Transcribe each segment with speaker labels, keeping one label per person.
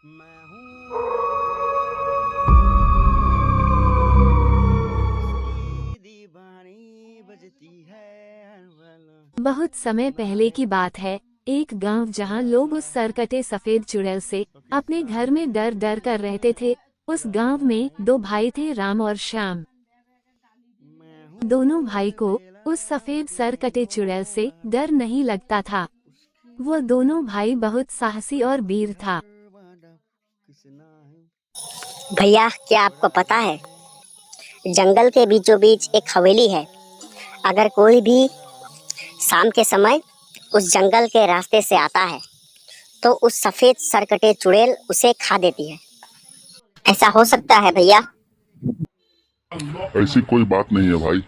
Speaker 1: मैं हूँ उसकी दीवानी बजती है हर पल।
Speaker 2: बहुत समय पहले की बात है। एक गांव जहां लोग उस सरकटे सफेद चुड़ैल से अपने घर में डर डर कर रहते थे। उस गांव में दो भाई थे, राम और श्याम।
Speaker 1: मैं
Speaker 2: दोनों
Speaker 1: हूँ
Speaker 2: भाई को
Speaker 1: अकेला
Speaker 2: उस सफेद सरकटे
Speaker 1: दीवाना
Speaker 2: चुड़ैल से डर नहीं लगता था।
Speaker 1: उसकी
Speaker 2: वो दोनों भाई बहुत साहसी और वीर था।
Speaker 1: घर वादा किसना है
Speaker 3: भैया, क्या आपको
Speaker 1: बड़ा
Speaker 3: पता है
Speaker 1: है
Speaker 3: जंगल के बीचों बीच एक हवेली है। अगर कोई भी
Speaker 1: बड़ा है
Speaker 3: शाम के समय उस जंगल के रास्ते से आता है तो उस सफेद सरकटे चुड़ैल उसे खा देती है। ऐसा हो सकता है भैया?
Speaker 4: ऐसी कोई बात नहीं है भाई।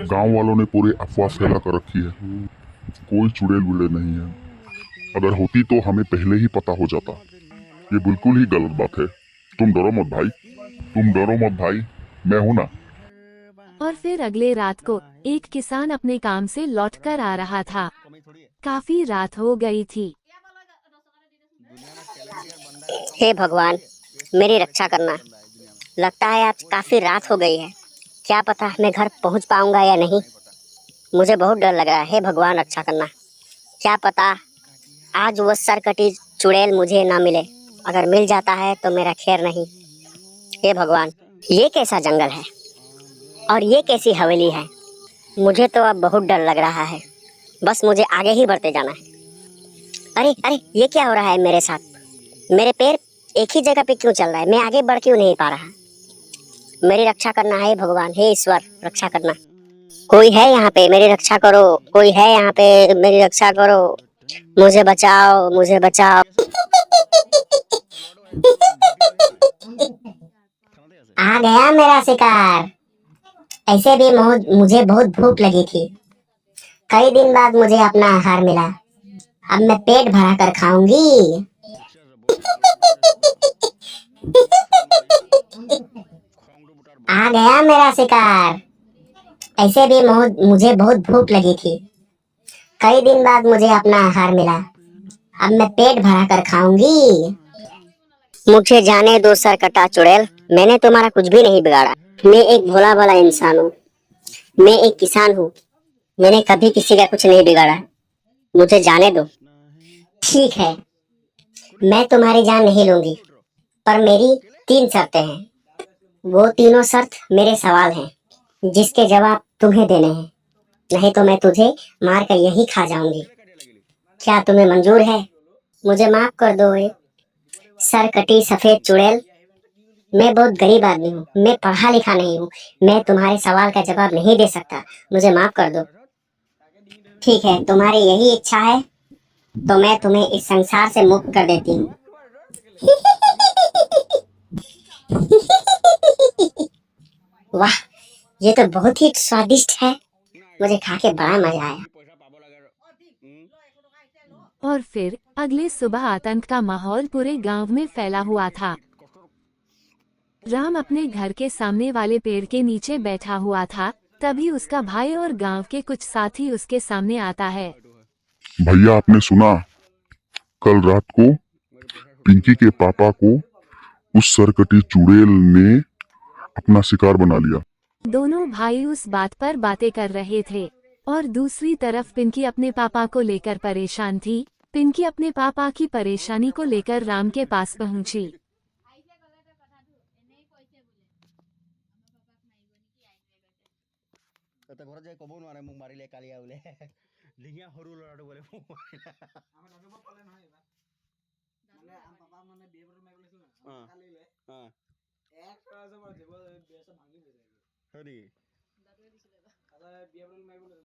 Speaker 4: गांव वालों ने पूरी अफवाह फैला कर रखी है। कोई चुड़ैल वुड़ैल नहीं है। अगर होती तो हमें पहले ही पता हो जाता। ये बिल्कुल ही गलत बात है। तुम डरो मत भाई, तुम डरो मत भाई, मैं हूं ना।
Speaker 2: और फिर अगले रात को एक किसान अपने काम से लौटकर आ रहा था। काफी रात हो गई थी।
Speaker 3: हे भगवान, मेरी रक्षा करना। लगता है आज काफी रात हो गई है। क्या पता मैं घर पहुंच पाऊंगा या नहीं। मुझे बहुत डर लग रहा है। हे भगवान, रक्षा करना। क्या पता आज वो सरकटी चुड़ैल मुझे ना मिले। अगर मिल जाता है तो मेरा खैर नहीं। हे भगवान, ये कैसा जंगल है और ये कैसी हवेली है। मुझे तो अब बहुत डर लग रहा है। बस मुझे आगे ही बढ़ते जाना है। अरे अरे, ये क्या हो रहा है मेरे साथ? मेरे पैर एक ही जगह पे क्यों चल रहा है? मैं आगे बढ़ क्यों नहीं पा रहा? मेरी रक्षा करना है भगवान। हे ईश्वर, रक्षा करना। कोई है यहाँ पे? मेरी रक्षा करो। कोई है यहाँ पे? मेरी रक्षा करो। मुझे बचाओ, मुझे बचाओ। आ गया मेरा शिकार। ऐसे भी मुझे बहुत भूख लगी थी। कई दिन बाद मुझे अपना आहार मिला। अब मैं पेट भरा कर खाऊंगी। आ गया मेरा शिकार। ऐसे भी मुझे बहुत भूख लगी थी। कई दिन बाद मुझे अपना आहार मिला। अब मैं पेट भरा कर खाऊंगी। मुझे जाने दो सरकटा चुड़ैल। मैंने तुम्हारा कुछ भी नहीं बिगाड़ा। मैं एक भोला भाला इंसान हूँ। मैं एक किसान हूँ। मैंने कभी किसी का कुछ नहीं बिगाड़ा। मुझे जाने दो। ठीक है, मैं तुम्हारी जान नहीं लूंगी, पर मेरी 3 शर्तें हैं। वो तीनों शर्त मेरे सवाल हैं जिसके जवाब तुम्हें देने हैं। नहीं तो मैं तुझे मार कर यहीं खा जाऊंगी। क्या तुम्हें मंजूर है? मुझे माफ कर दो ए सर कटी सफेद चुड़ैल। मैं बहुत गरीब आदमी हूँ। मैं पढ़ा लिखा नहीं हूँ। मैं तुम्हारे सवाल का जवाब नहीं दे सकता। मुझे माफ कर दो। ठीक है, तुम्हारी यही इच्छा है तो मैं तुम्हें इस संसार से मुक्त कर देती हूँ। वाह, ये तो बहुत ही स्वादिष्ट है। मुझे खा के बड़ा मजा आया।
Speaker 2: और फिर अगले सुबह आतंक का माहौल पूरे गांव में फैला हुआ था। राम अपने घर के सामने वाले पेड़ के नीचे बैठा हुआ था। तभी उसका भाई और गांव के कुछ साथी उसके सामने आता है।
Speaker 4: भैया आपने सुना, कल रात को पिंकी के पापा को उस सरकटी चुड़ैल ने अपना शिकार बना लिया।
Speaker 2: दोनों भाई उस बात पर बातें कर रहे थे और दूसरी तरफ पिंकी अपने पापा को लेकर परेशान थी। पिंकी अपने पापा की परेशानी को लेकर राम के पास पहुंची।
Speaker 1: তাতে ঘৰত যাই ক'ব নোৱাৰে মোক মাৰিলে কালিয়া বোলে ডিঙিয়া সৰু ল'ৰাটো বোলে মোক মাৰিলে হয় নেকি